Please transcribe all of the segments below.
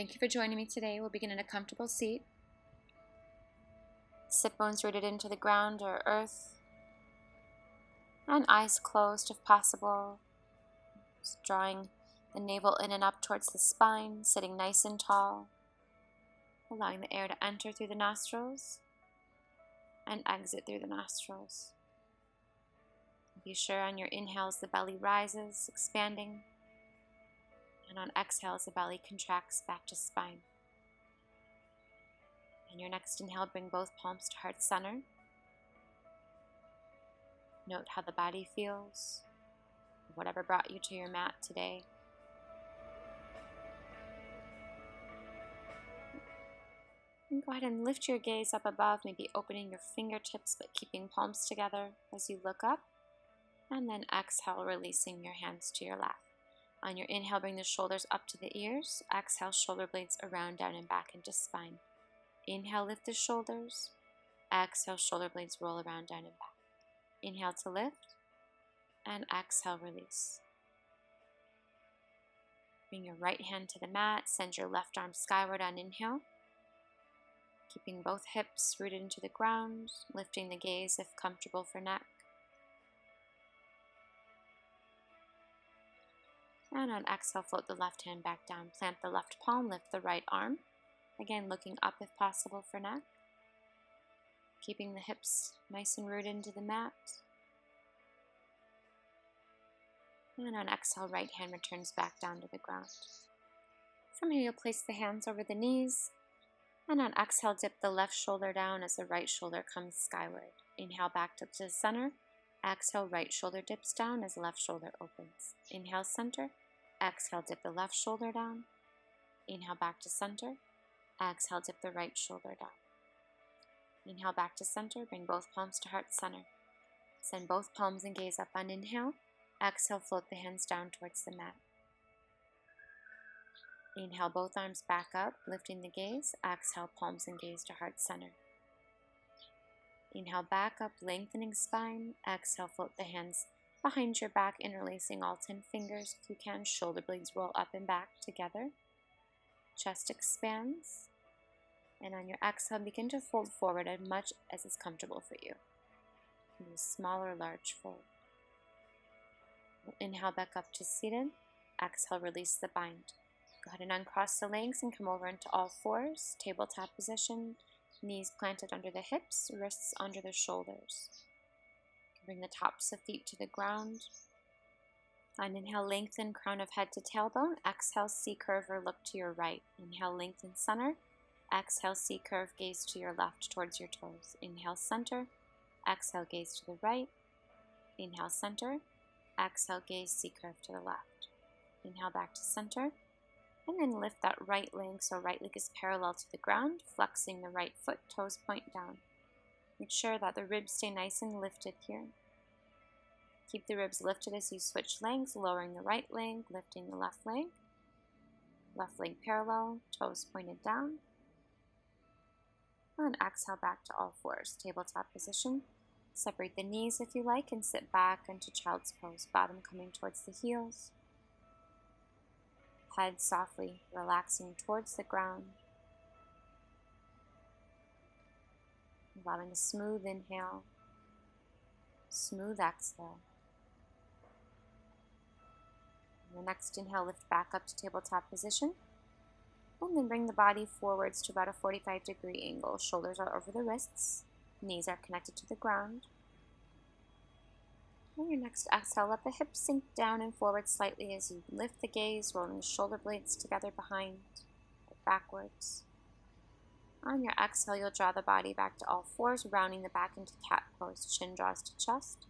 Thank you for joining me today. We'll begin in a comfortable seat. Sit bones rooted into the ground or earth, and eyes closed if possible. Just drawing the navel in and up towards the spine, sitting nice and tall, allowing the air to enter through the nostrils and exit through the nostrils. Be sure on your inhales the belly rises, expanding, and on exhales the belly contracts back to spine. On your next inhale, bring both palms to heart center. Note how the body feels, whatever brought you to your mat today. And go ahead and lift your gaze up above, maybe opening your fingertips but keeping palms together as you look up. And then exhale, releasing your hands to your lap. On your inhale, bring the shoulders up to the ears. Exhale, shoulder blades around, down, and back into spine. Inhale, lift the shoulders. Exhale, shoulder blades roll around, down, and back. Inhale to lift, and exhale, release. Bring your right hand to the mat. Send your left arm skyward on inhale. Keeping both hips rooted into the ground, lifting the gaze if comfortable for neck. And on exhale, float the left hand back down. Plant the left palm, lift the right arm. Again, looking up if possible for neck. Keeping the hips nice and rooted into the mat. And on exhale, right hand returns back down to the ground. From here, you'll place the hands over the knees. And on exhale, dip the left shoulder down as the right shoulder comes skyward. Inhale, back up to the center. Exhale, right shoulder dips down as left shoulder opens. Inhale, center. Exhale, dip the left shoulder down. Inhale, back to center. Exhale, dip the right shoulder down. Inhale, back to center. Bring both palms to heart center. Send both palms and gaze up on inhale. Exhale, float the hands down towards the mat. Inhale, both arms back up, lifting the gaze. Exhale, palms and gaze to heart center. Inhale, back up, lengthening spine. Exhale, float the hands behind your back, interlacing all 10 fingers if you can. Shoulder blades roll up and back together. Chest expands. And on your exhale, begin to fold forward as much as is comfortable for you. It can be small or large fold. Inhale, back up to seated. Exhale, release the bind. Go ahead and uncross the legs and come over into all fours. Tabletop position. Knees planted under the hips, wrists under the shoulders. Bring the tops of feet to the ground. On inhale, lengthen crown of head to tailbone. Exhale, C-curve or look to your right. Inhale, lengthen center. Exhale, C-curve, gaze to your left towards your toes. Inhale, center. Exhale, gaze to the right. Inhale, center. Exhale, gaze, C-curve to the left. Inhale, back to center. And then lift that right leg so right leg is parallel to the ground, flexing the right foot, toes point down. Make sure that the ribs stay nice and lifted here. Keep the ribs lifted as you switch legs, lowering the right leg, lifting the left leg. Left leg parallel, toes pointed down. And exhale back to all fours, tabletop position. Separate the knees if you like and sit back into child's pose, bottom coming towards the heels. Head softly relaxing towards the ground. Allowing a smooth inhale, smooth exhale. On the next inhale, lift back up to tabletop position. And then bring the body forwards to about a 45-degree angle. Shoulders are over the wrists. Knees are connected to the ground. On your next exhale, let the hips sink down and forward slightly as you lift the gaze, rolling the shoulder blades together behind, backwards. On your exhale, you'll draw the body back to all fours, rounding the back into cat pose. Chin draws to chest.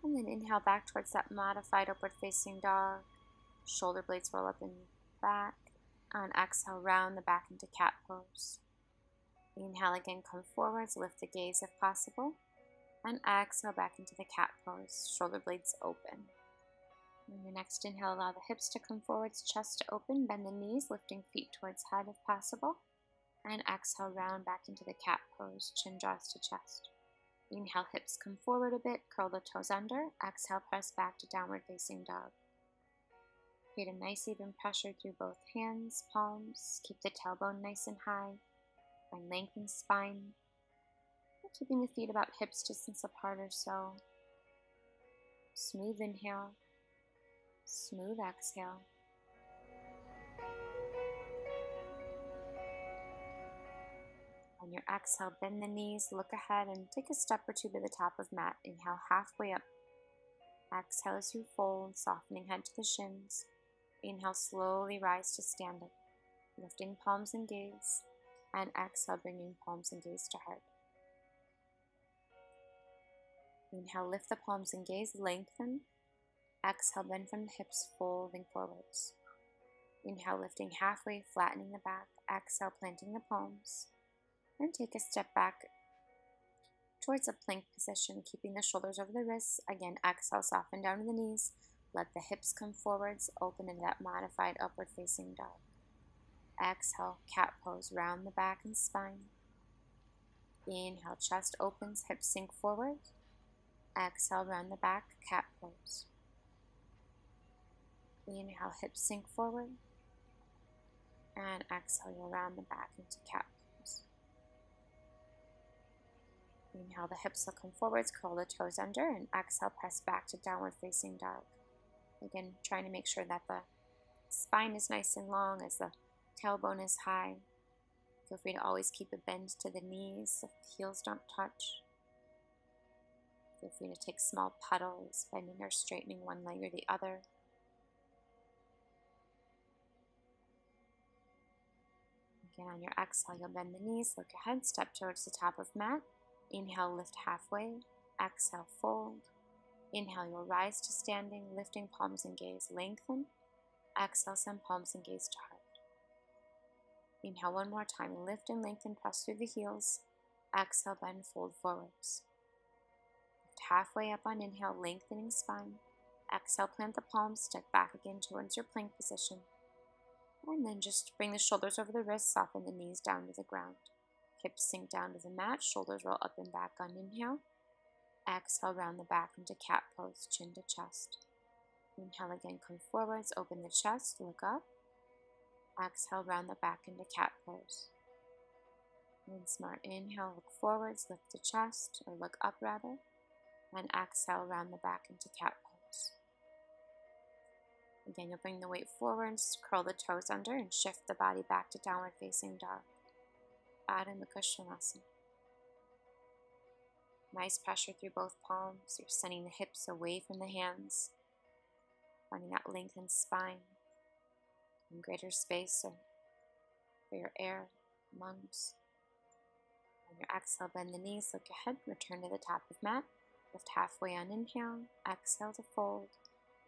And then inhale back towards that modified upward facing dog. Shoulder blades roll up and back. On exhale, round the back into cat pose. Inhale again, come forwards, lift the gaze if possible. And exhale back into the cat pose, shoulder blades open. On your next inhale, allow the hips to come forwards, chest to open, bend the knees, lifting feet towards head if possible. And exhale, round back into the cat pose, chin draws to chest. Inhale, hips come forward a bit, curl the toes under. Exhale, press back to downward facing dog. Create a nice even pressure through both hands, palms. Keep the tailbone nice and high. Find lengthened spine. Keeping the feet about hips distance apart or so. Smooth inhale. Smooth exhale. On your exhale, bend the knees, look ahead, and take a step or two to the top of mat. Inhale halfway up. Exhale as you fold, softening head to the shins. Inhale, slowly rise to standing, lifting palms and gaze. And exhale, bringing palms and gaze to heart. Inhale, lift the palms and gaze, lengthen. Exhale, bend from the hips, folding forwards. Inhale, lifting halfway, flattening the back. Exhale, planting the palms. And take a step back towards a plank position, keeping the shoulders over the wrists. Again, exhale, soften down to the knees. Let the hips come forwards, open into that modified upward facing dog. Exhale, cat pose, round the back and spine. Inhale, chest opens, hips sink forward. Exhale, round the back, cat pose. Inhale, hips sink forward. And exhale, you'll round the back into cat pose. Inhale, the hips will come forwards, curl the toes under, and exhale, press back to downward facing dog. Again, trying to make sure that the spine is nice and long as the tailbone is high. Feel free to always keep a bend to the knees if the heels don't touch. Feel free to take small puddles, bending or straightening one leg or the other. Again, on your exhale, you'll bend the knees, look ahead, step towards the top of mat. Inhale, lift halfway. Exhale, fold. Inhale, you'll rise to standing, lifting palms and gaze, lengthen. Exhale, send palms and gaze to heart. Inhale one more time, lift and lengthen, press through the heels. Exhale, bend, fold forwards. Lift halfway up on inhale, lengthening spine. Exhale, plant the palms, step back again towards your plank position. And then just bring the shoulders over the wrists, soften the knees down to the ground. Hips sink down to the mat, shoulders roll up and back on inhale. Exhale, round the back into cat pose, chin to chest. Inhale again, come forwards, open the chest, look up. Exhale, round the back into cat pose. And smart inhale, look forwards, lift the chest, or look up rather. And exhale, round the back into cat pose. Again, you'll bring the weight forwards, curl the toes under, and shift the body back to downward facing dog. Adho Mukha Svanasana. Nice pressure through both palms. You're sending the hips away from the hands, finding that lengthened spine and greater space for your air, lungs. On your exhale, bend the knees, look ahead, return to the top of mat. Lift halfway on inhale, exhale to fold.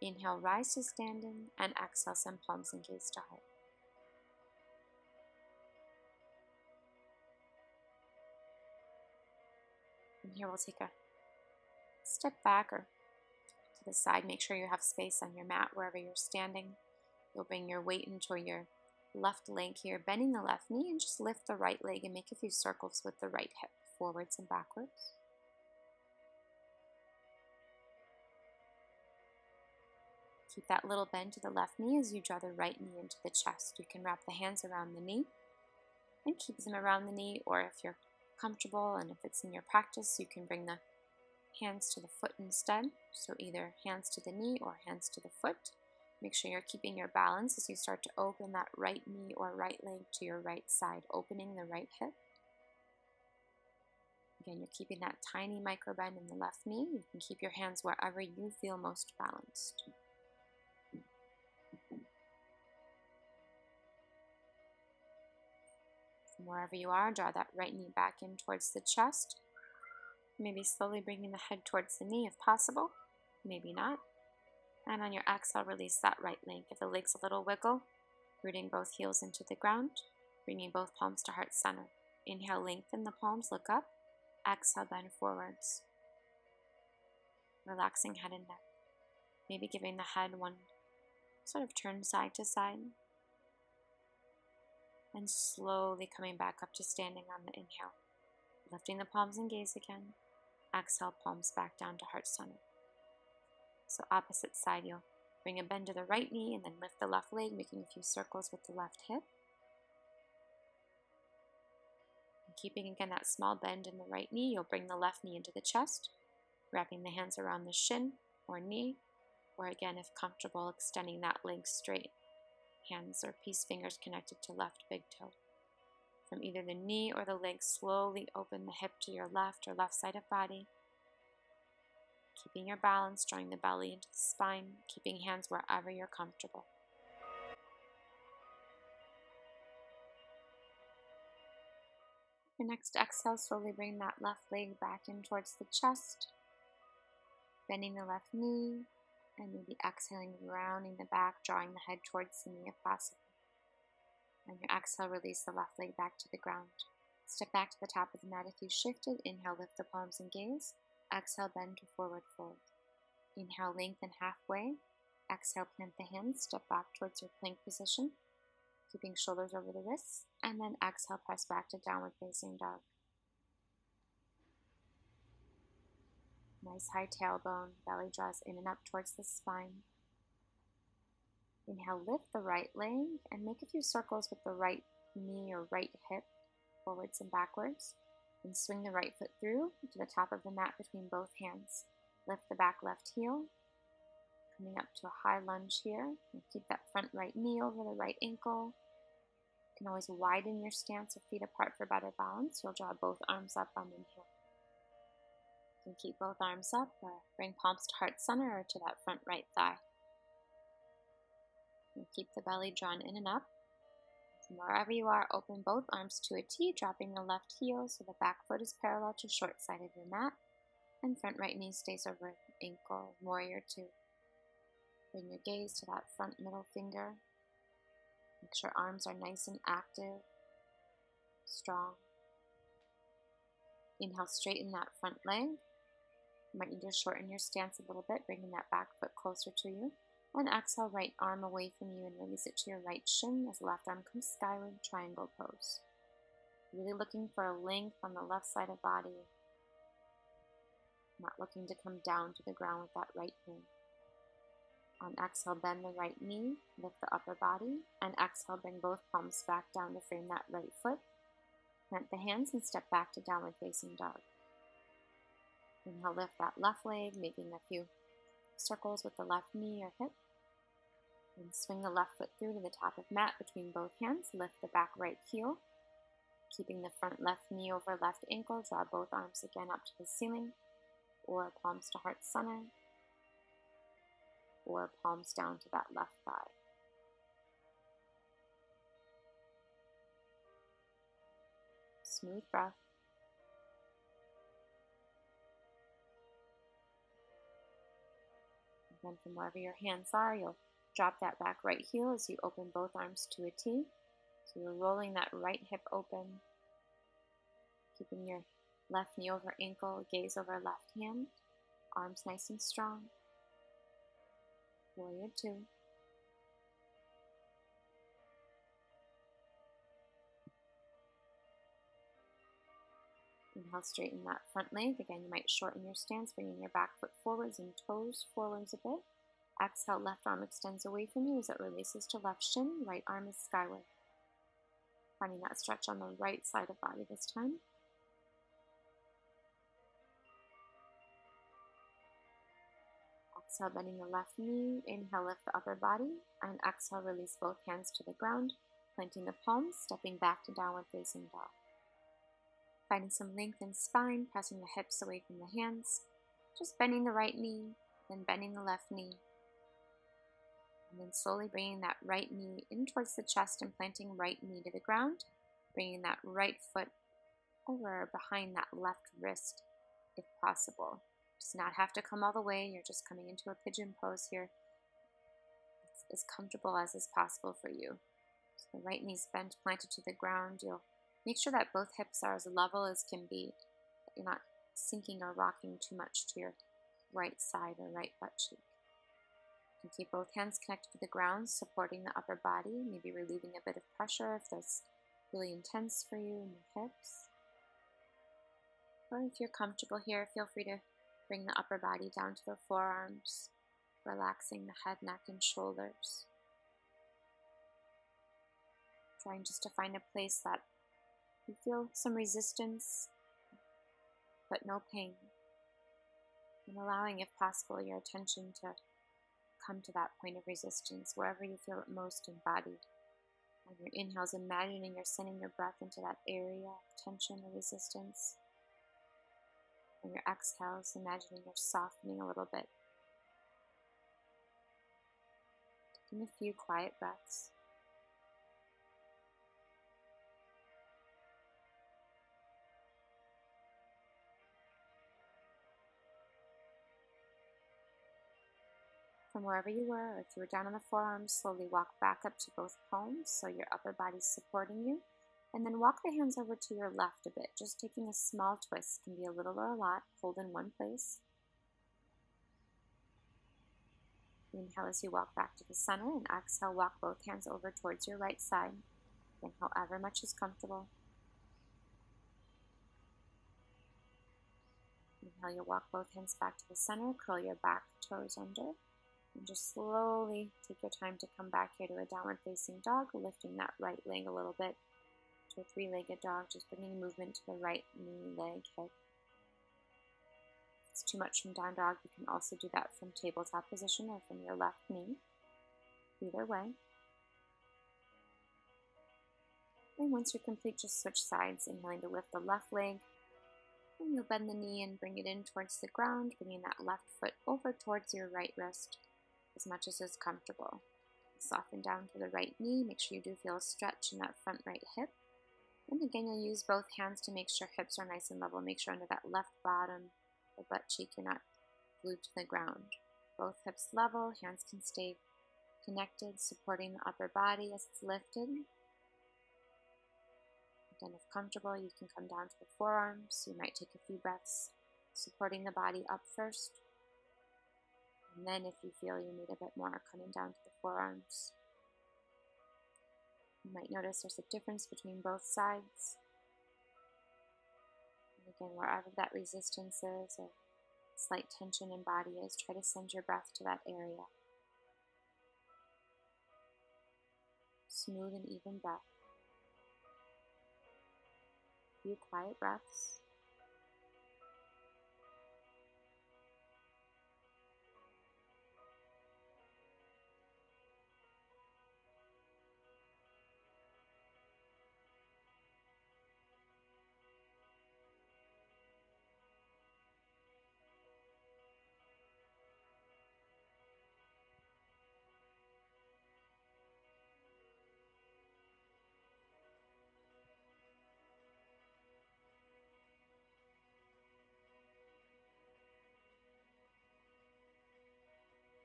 Inhale, rise to standing, and exhale, send palms and gaze to heart. From here, we'll take a step back or to the side. Make sure you have space on your mat wherever you're standing. You'll bring your weight into your left leg here, bending the left knee, and just lift the right leg and make a few circles with the right hip, forwards and backwards. Keep that little bend to the left knee as you draw the right knee into the chest. You can wrap the hands around the knee and keep them around the knee, or if you're comfortable and if it's in your practice, you can bring the hands to the foot instead. So either hands to the knee or hands to the foot. Make sure you're keeping your balance as you start to open that right knee or right leg to your right side, opening the right hip. Again, you're keeping that tiny micro bend in the left knee. You can keep your hands wherever you feel most balanced. From wherever you are, draw that right knee back in towards the chest. Maybe slowly bringing the head towards the knee if possible, maybe not. And on your exhale, release that right leg. Give the legs a little wiggle, rooting both heels into the ground, bringing both palms to heart center. Inhale, lengthen the palms, look up. Exhale, bend forwards. Relaxing head and neck. Maybe giving the head one sort of turn side to side. And slowly coming back up to standing on the inhale. Lifting the palms and gaze again. Exhale, palms back down to heart center. So opposite side, you'll Bring a bend to the right knee and then lift the left leg, making a few circles with the left hip. And keeping again that small bend in the right knee, you'll bring the left knee into the chest, wrapping the hands around the shin or knee, or again, if comfortable, extending that leg straight. Hands or peace fingers connected to left big toe. From either the knee or the leg, slowly open the hip to your left or left side of body. Keeping your balance, drawing the belly into the spine, keeping hands wherever you're comfortable. Your next exhale, slowly bring that left leg back in towards the chest, bending the left knee, and maybe exhaling, rounding the back, drawing the head towards the knee if possible. On your exhale, release the left leg back to the ground. Step back to the top of the mat if you shifted. Inhale, lift the palms and gaze. Exhale, bend to forward fold. Inhale, lengthen halfway. Exhale, plant the hands, step back towards your plank position, keeping shoulders over the wrists, and then exhale, press back to downward facing dog. Nice high tailbone, belly draws in and up towards the spine. Inhale, lift the right leg and make a few circles with the right knee or right hip, forwards and backwards. And swing the right foot through to the top of the mat between both hands. Lift the back left heel, coming up to a high lunge here. And keep that front right knee over the right ankle. You can always widen your stance or feet apart for better balance. You'll draw both arms up on inhale. You can keep both arms up or bring palms to heart center or to that front right thigh. And keep the belly drawn in and up. From wherever you are, open both arms to a T, dropping the left heel so the back foot is parallel to short side of your mat. And front right knee stays over ankle, warrior two. Bring your gaze to that front middle finger. Make sure arms are nice and active, strong. Inhale, straighten that front leg. You might need to shorten your stance a little bit, bringing that back foot closer to you. And exhale, right arm away from you and release it to your right shin as the left arm comes skyward, triangle pose. Really looking for a length on the left side of body. Not looking to come down to the ground with that right hand. On exhale, bend the right knee, lift the upper body, and exhale, bring both palms back down to frame that right foot. Plant the hands and step back to downward facing dog. Inhale, lift that left leg, making a few circles with the left knee or hip. And swing the left foot through to the top of mat between both hands. Lift the back right heel. Keeping the front left knee over left ankle, draw both arms again up to the ceiling, or palms to heart center, or palms down to that left thigh. Smooth breath. And then from wherever your hands are, you'll drop that back right heel as you open both arms to a T. So you're rolling that right hip open, keeping your left knee over ankle, gaze over left hand, arms nice and strong. Warrior two. Inhale, straighten that front leg. Again, you might shorten your stance, bringing your back foot forwards and toes forwards a bit. Exhale, left arm extends away from you as it releases to left shin. Right arm is skyward. Finding that stretch on the right side of body this time. Exhale, bending the left knee. Inhale, lift the upper body. And exhale, release both hands to the ground, planting the palms, stepping back to downward facing dog. Finding some length in spine, pressing the hips away from the hands. Just bending the right knee, then bending the left knee. And then slowly bringing that right knee in towards the chest and planting right knee to the ground. Bringing that right foot over behind that left wrist if possible. Does not have to come all the way. You're just coming into a pigeon pose here. It's as comfortable as is possible for you. So the right knee's bent, planted to the ground. You'll make sure that both hips are as level as can be. That you're not sinking or rocking too much to your right side or right butt cheek. You can keep both hands connected to the ground, supporting the upper body, maybe relieving a bit of pressure if that's really intense for you in your hips. Or if you're comfortable here, feel free to bring the upper body down to the forearms relaxing the head, neck, and shoulders. Trying just to find a place that you feel some resistance, but no pain. And allowing, if possible, your attention to come to that point of resistance, wherever you feel it most embodied. On your inhales, imagining you're sending your breath into that area of tension or resistance. On your exhales, imagining you're softening a little bit. Taking a few quiet breaths. From wherever you were, or if you were down on the forearms, slowly walk back up to both palms so your upper body's supporting you. And then walk the hands over to your left a bit, just taking a small twist. Can be a little or a lot. Hold in one place. Inhale as you walk back to the center, and exhale, walk both hands over towards your right side. Again, however much is comfortable. Inhale, you walk both hands back to the center, curl your back toes under. And just slowly take your time to come back here to a downward facing dog, lifting that right leg a little bit to a three-legged dog, just bringing movement to the right knee, leg, hip. If it's too much from down dog, you can also do that from tabletop position or from your left knee. Either way. And once you're complete, just switch sides, inhaling to lift the left leg. And you'll bend the knee and bring it in towards the ground, bringing that left foot over towards your right wrist as much as is comfortable. Soften down to the right knee. Make sure you do feel a stretch in that front right hip. And again, you'll use both hands to make sure hips are nice and level. Make sure under that left bottom, the butt cheek, you're not glued to the ground. Both hips level, hands can stay connected, supporting the upper body as it's lifted. Again, if comfortable, you can come down to the forearms. You might take a few breaths, supporting the body up first. And then if you feel you need a bit more, coming down to the forearms. You might notice there's a difference between both sides. And again, wherever that resistance is or slight tension in body is, try to send your breath to that area. Smooth and even breath. A few quiet breaths.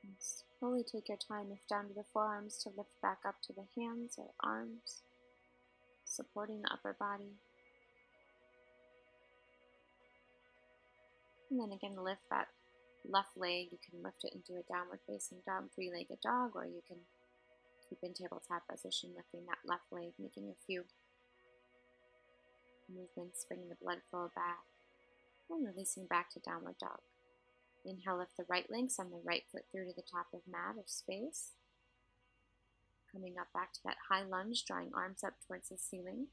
And slowly take your time, if down to the forearms, to lift back up to the hands or arms, supporting the upper body. And then again, lift that left leg. You can lift it into a downward facing dog, three-legged dog, or you can keep in tabletop position, lifting that left leg, making a few movements, bringing the blood flow back, and releasing back to downward dog. Inhale, lift the right leg, send the right foot through to the top of mat or space. Coming up back to that high lunge, drawing arms up towards the ceiling.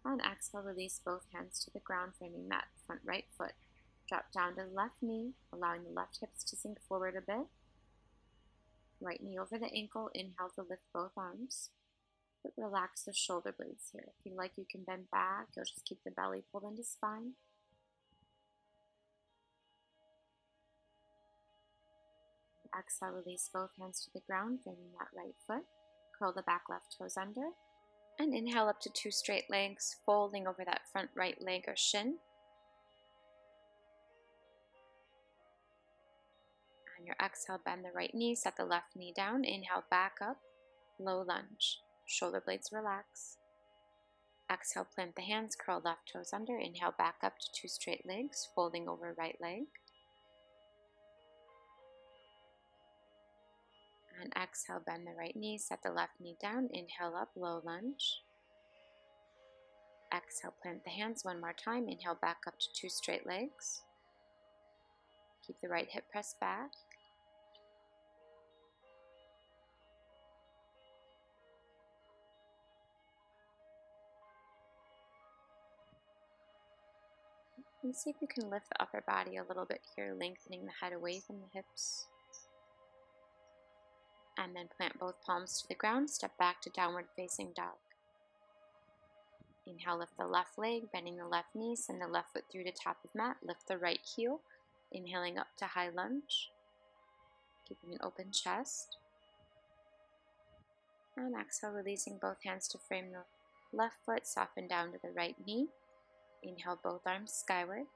On exhale, release both hands to the ground, framing that front right foot. Drop down to the left knee, allowing the left hips to sink forward a bit. Right knee over the ankle. Inhale to lift both arms. But relax the shoulder blades here. If you like, you can bend back. You'll just keep the belly pulled into spine. Exhale, release both hands to the ground, framing that right foot. Curl the back left toes under. And inhale up to two straight legs, folding over that front right leg or shin. On your exhale, bend the right knee, set the left knee down. Inhale, back up, low lunge. Shoulder blades relax. Exhale, plant the hands, curl left toes under. Inhale, back up to two straight legs, folding over right leg. And exhale, bend the right knee, set the left knee down. Inhale up, low lunge. Exhale, plant the hands one more time. Inhale, back up to two straight legs. Keep the right hip pressed back. And see if you can lift the upper body a little bit here, lengthening the head away from the hips. And then plant both palms to the ground, step back to downward facing dog. Inhale, lift the left leg, bending the left knee, send the left foot through to top of mat, lift the right heel, inhaling up to high lunge, keeping an open chest. And exhale, releasing both hands to frame the left foot, soften down to the right knee. Inhale, both arms skyward.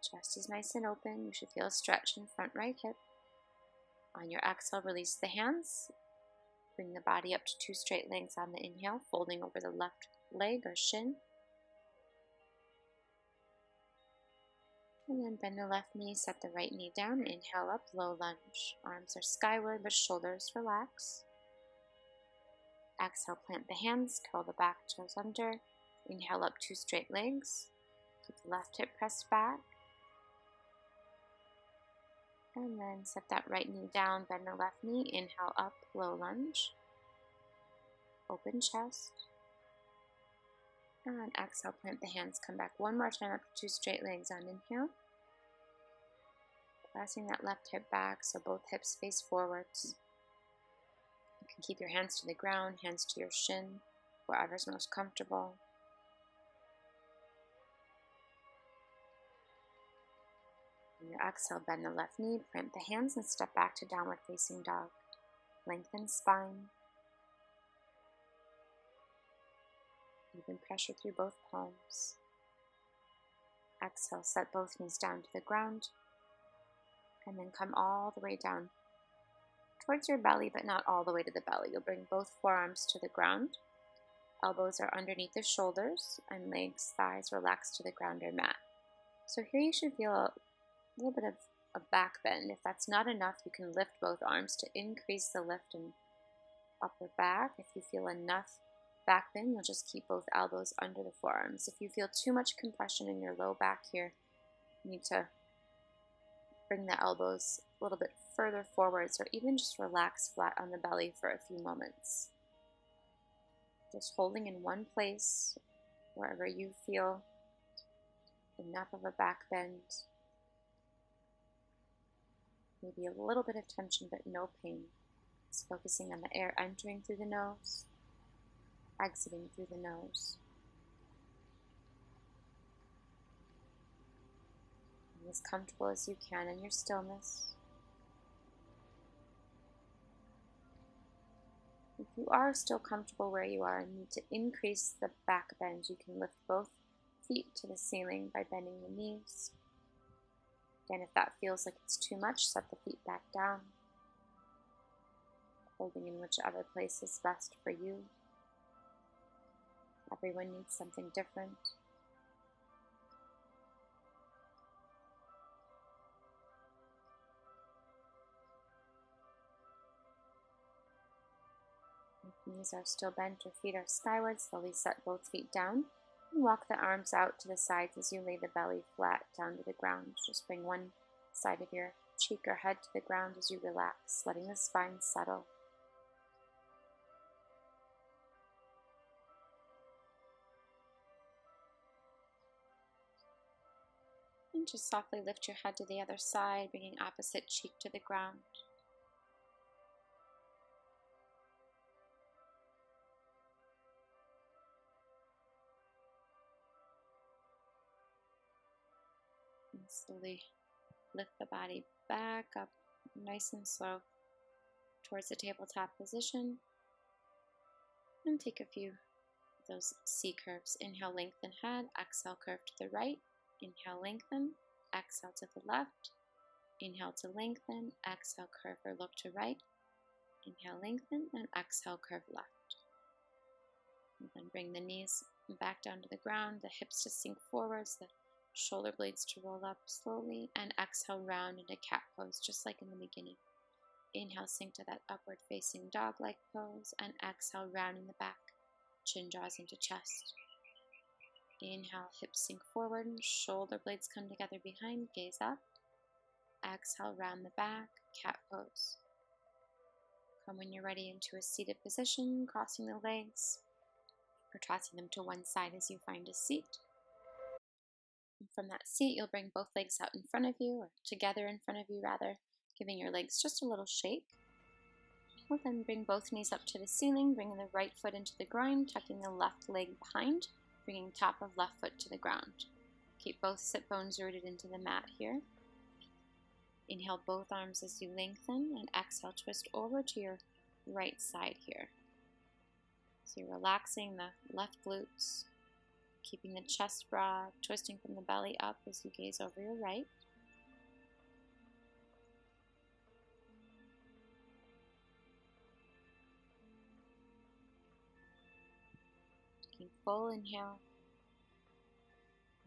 Chest is nice and open. You should feel a stretch in front right hip. On your exhale, release the hands. Bring the body up to 2 straight legs on the inhale, folding over the left leg or shin. And then bend the left knee, set the right knee down. Inhale up, low lunge. Arms are skyward, but shoulders relax. Exhale, plant the hands, curl the back toes under. Inhale up, 2 straight legs. Keep the left hip pressed back. And then set that right knee down, bend the left knee. Inhale up, low lunge. Open chest. And exhale, plant the hands, come back one more time up to 2 straight legs on inhale. Pressing that left hip back so both hips face forwards. You can keep your hands to the ground, hands to your shin, wherever's most comfortable. On your exhale, bend the left knee, plant the hands, and step back to downward facing dog. Lengthen spine. Even pressure through both palms. Exhale, set both knees down to the ground. And then come all the way down towards your belly, but not all the way to the belly. You'll bring both forearms to the ground. Elbows are underneath the shoulders, and legs, thighs relax to the ground or mat. So here you should feel a little bit of a back bend. If that's not enough, you can lift both arms to increase the lift in upper back. If you feel enough back bend, you'll just keep both elbows under the forearms. If you feel too much compression in your low back here, you need to bring the elbows a little bit further forwards, or even just relax flat on the belly for a few moments. Just holding in one place wherever you feel enough of a back bend. Maybe a little bit of tension, but no pain. Just focusing on the air entering through the nose, exiting through the nose. Be as comfortable as you can in your stillness. If you are still comfortable where you are and need to increase the back bend, you can lift both feet to the ceiling by bending the knees. Again, if that feels like it's too much, set the feet back down, holding in whichever place is best for you. Everyone needs something different. If knees are still bent or feet are skyward, slowly set both feet down and walk the arms out to the sides as you lay the belly flat down to the ground. Just bring one side of your cheek or head to the ground as you relax, letting the spine settle. And just softly lift your head to the other side, bringing opposite cheek to the ground. And slowly lift the body back up, nice and slow, towards the tabletop position. And take a few of those C curves. Inhale, lengthen head. Exhale, curve to the right. Inhale, lengthen. Exhale to the left. Inhale to lengthen. Exhale, curve or look to right. Inhale, lengthen, and exhale, curve left. And then bring the knees back down to the ground, the hips to sink forwards, the shoulder blades to roll up slowly, and exhale, round into cat pose, just like in the beginning. Inhale, sink to that upward facing dog-like pose, and exhale, round in the back. Chin draws into chest. Inhale, hips sink forward, shoulder blades come together behind, gaze up. Exhale, round the back, cat pose. Come when you're ready into a seated position, crossing the legs or tossing them to one side as you find a seat. And from that seat, you'll bring both legs out in front of you, or together in front of you rather, giving your legs just a little shake. We'll then bring both knees up to the ceiling, bringing the right foot into the groin, tucking the left leg behind, bringing top of left foot to the ground. Keep both sit bones rooted into the mat here. Inhale both arms as you lengthen, and exhale, twist over to your right side here. So you're relaxing the left glutes, keeping the chest broad, twisting from the belly up as you gaze over your right. Taking full inhale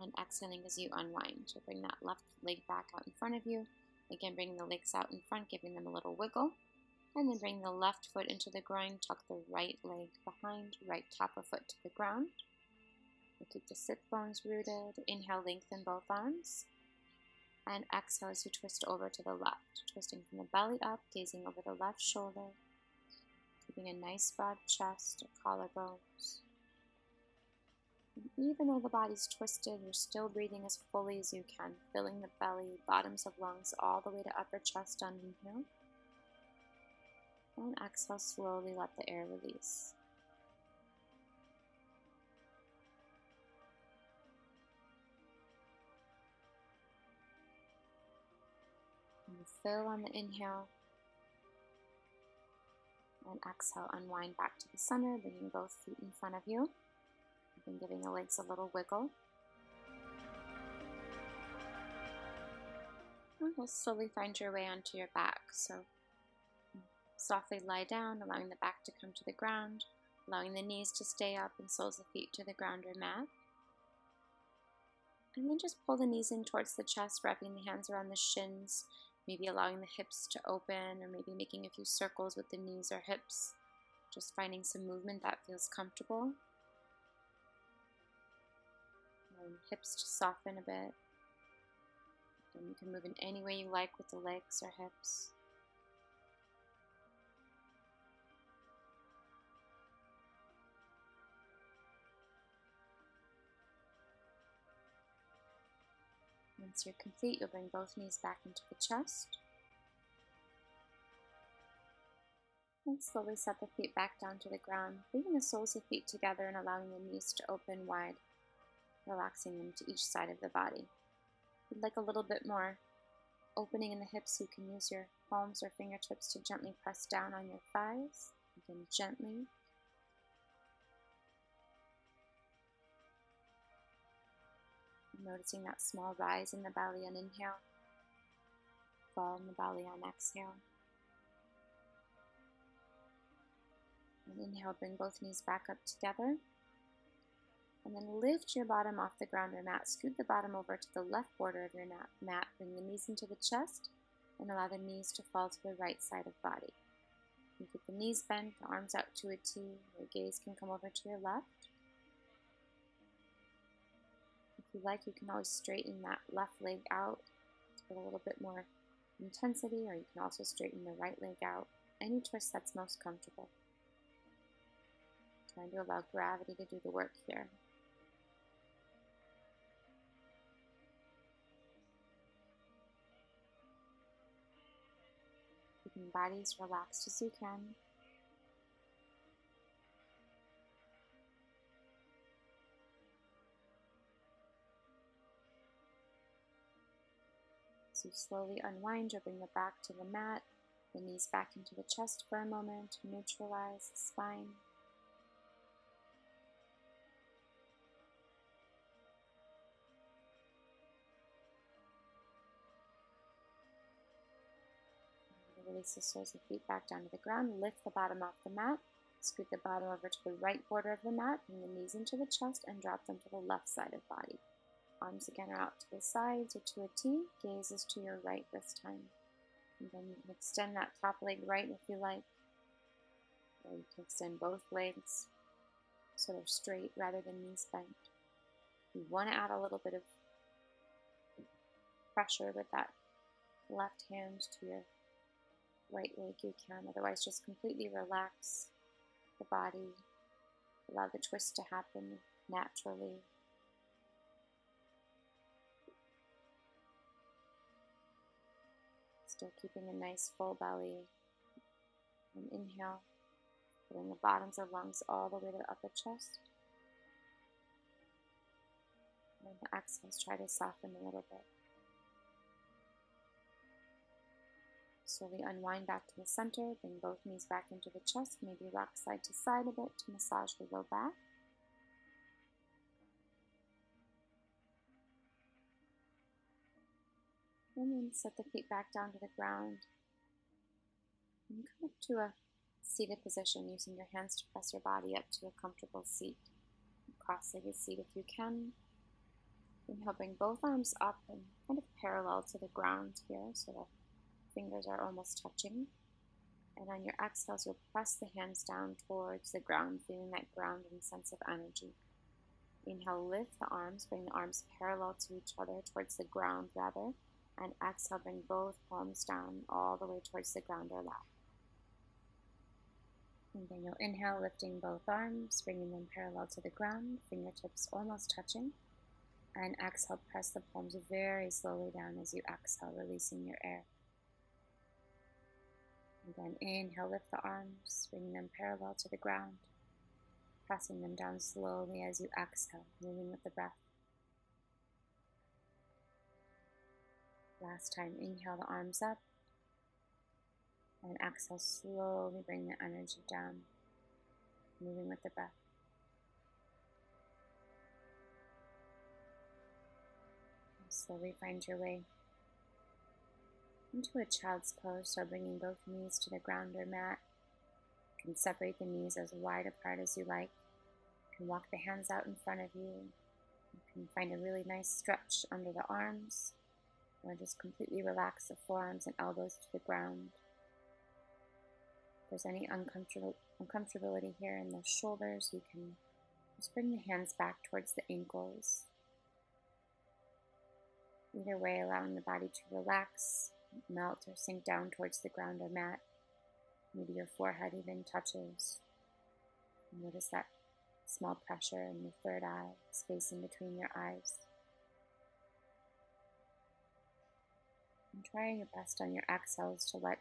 and exhaling as you unwind. So bring that left leg back out in front of you. Again, bringing the legs out in front, giving them a little wiggle. And then bring the left foot into the groin, tuck the right leg behind, right top of foot to the ground. We'll keep the sit bones rooted. Inhale, lengthen both arms. And exhale as you twist over to the left, twisting from the belly up, gazing over the left shoulder, keeping a nice broad chest or collarbones. And even though the body's twisted, you're still breathing as fully as you can, filling the belly, bottoms of lungs, all the way to upper chest on inhale. And exhale, slowly let the air release. And fill on the inhale. And exhale, unwind back to the center, bringing both feet in front of you. And giving the legs a little wiggle. And we'll slowly find your way onto your back. So softly lie down, allowing the back to come to the ground, allowing the knees to stay up and soles of feet to the ground or mat. And then just pull the knees in towards the chest, wrapping the hands around the shins, maybe allowing the hips to open, or maybe making a few circles with the knees or hips. Just finding some movement that feels comfortable. And hips to soften a bit. And you can move in any way you like with the legs or hips. Once you're complete, you'll bring both knees back into the chest. And slowly set the feet back down to the ground, bringing the soles of feet together and allowing the knees to open wide, relaxing them to each side of the body. If you'd like a little bit more opening in the hips, you can use your palms or fingertips to gently press down on your thighs. Again, gently. Noticing that small rise in the belly on inhale, fall in the belly on exhale. And inhale, bring both knees back up together. And then lift your bottom off the ground or mat. Scoot the bottom over to the left border of your mat. Bring the knees into the chest and allow the knees to fall to the right side of body. You keep the knees bent, the arms out to a T. Your gaze can come over to your left. If you like, you can always straighten that left leg out with a little bit more intensity, or you can also straighten the right leg out. Any twist that's most comfortable. Trying to allow gravity to do the work here. Keeping bodies relaxed as you can. So you slowly unwind, or bring the back to the mat, the knees back into the chest for a moment to neutralize the spine. Release the soles of feet back down to the ground. Lift the bottom off the mat. Scoot the bottom over to the right border of the mat. Bring the knees into the chest and drop them to the left side of body. Arms again are out to the sides or to a T. Gaze is to your right this time. And then you can extend that top leg right if you like. Or you can extend both legs so they're straight rather than knees bent. You want to add a little bit of pressure with that left hand to your right leg, you can. Otherwise, just completely relax the body. Allow the twist to happen naturally. Still keeping a nice full belly. And inhale, putting the bottoms of lungs all the way to the upper chest. And the exhales, try to soften a little bit. Slowly unwind back to the center, bring both knees back into the chest, maybe rock side to side a bit to massage the low back. And then set the feet back down to the ground. And come up to a seated position using your hands to press your body up to a comfortable seat. Cross-legged seat if you can. Inhale, bring both arms up and kind of parallel to the ground here so the fingers are almost touching. And on your exhales, you'll press the hands down towards the ground, feeling that grounding sense of energy. Inhale, lift the arms, bring the arms parallel to each other, towards the ground rather. And exhale, bring both palms down all the way towards the ground or lap. And then you'll inhale, lifting both arms, bringing them parallel to the ground, fingertips almost touching. And exhale, press the palms very slowly down as you exhale, releasing your air. And then inhale, lift the arms, bringing them parallel to the ground, pressing them down slowly as you exhale, moving with the breath. Last time, inhale the arms up, and exhale, slowly bring the energy down, moving with the breath. And slowly find your way into a child's pose, so bringing both knees to the ground or mat. You can separate the knees as wide apart as you like. You can walk the hands out in front of you. You can find a really nice stretch under the arms, or just completely relax the forearms and elbows to the ground. If there's any uncomfortability here in the shoulders, you can just bring the hands back towards the ankles. Either way, allowing the body to relax, melt, or sink down towards the ground or mat. Maybe your forehead even touches. Notice that small pressure in your third eye, space in between your eyes. And try your best on your exhales to let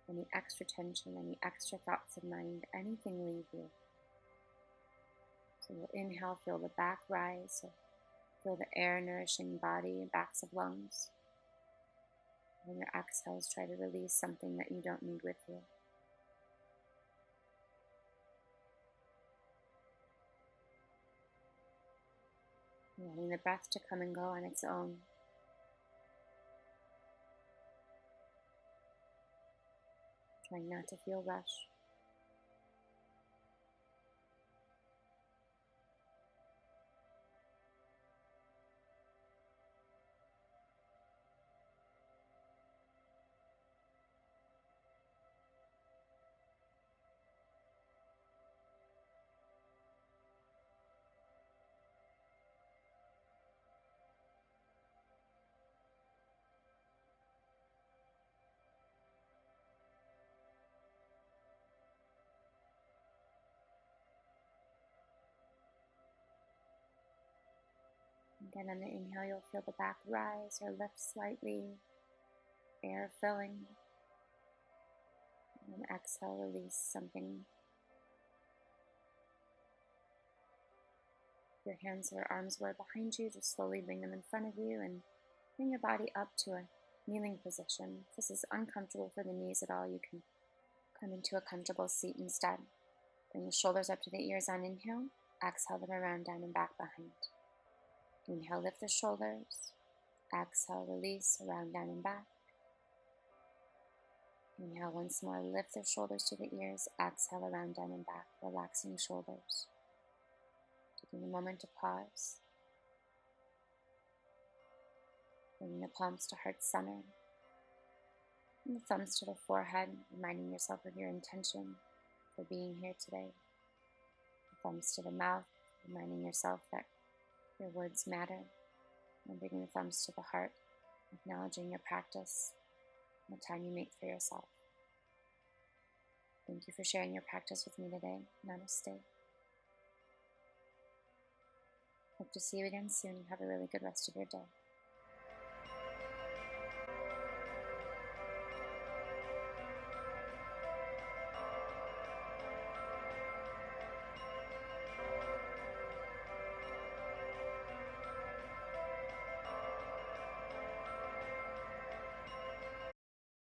any extra tension, any extra thoughts of mind, anything leave you. So you'll inhale, feel the back rise, so feel the air nourishing body and backs of lungs. And your exhales, try to release something that you don't need with you. Allowing the breath to come and go on its own. Trying not to feel rushed. Again, on the inhale, you'll feel the back rise or lift slightly, air filling. And exhale, release something. If your hands or arms were behind you, just slowly bring them in front of you and bring your body up to a kneeling position. If this is uncomfortable for the knees at all, you can come into a comfortable seat instead. Bring the shoulders up to the ears on inhale. Exhale them around, down, and back behind. Inhale, lift the shoulders. Exhale, release, around, down, and back. Inhale once more, lift the shoulders to the ears. Exhale, around, down, and back, relaxing shoulders. Taking a moment to pause. Bringing the palms to heart center. And the thumbs to the forehead, reminding yourself of your intention for being here today. The thumbs to the mouth, reminding yourself that Your words matter. And bringing the thumbs to the heart, acknowledging your practice and the time you make for yourself. Thank you for sharing your practice with me today. Namaste. Hope to see you again soon. Have a really good rest of your day.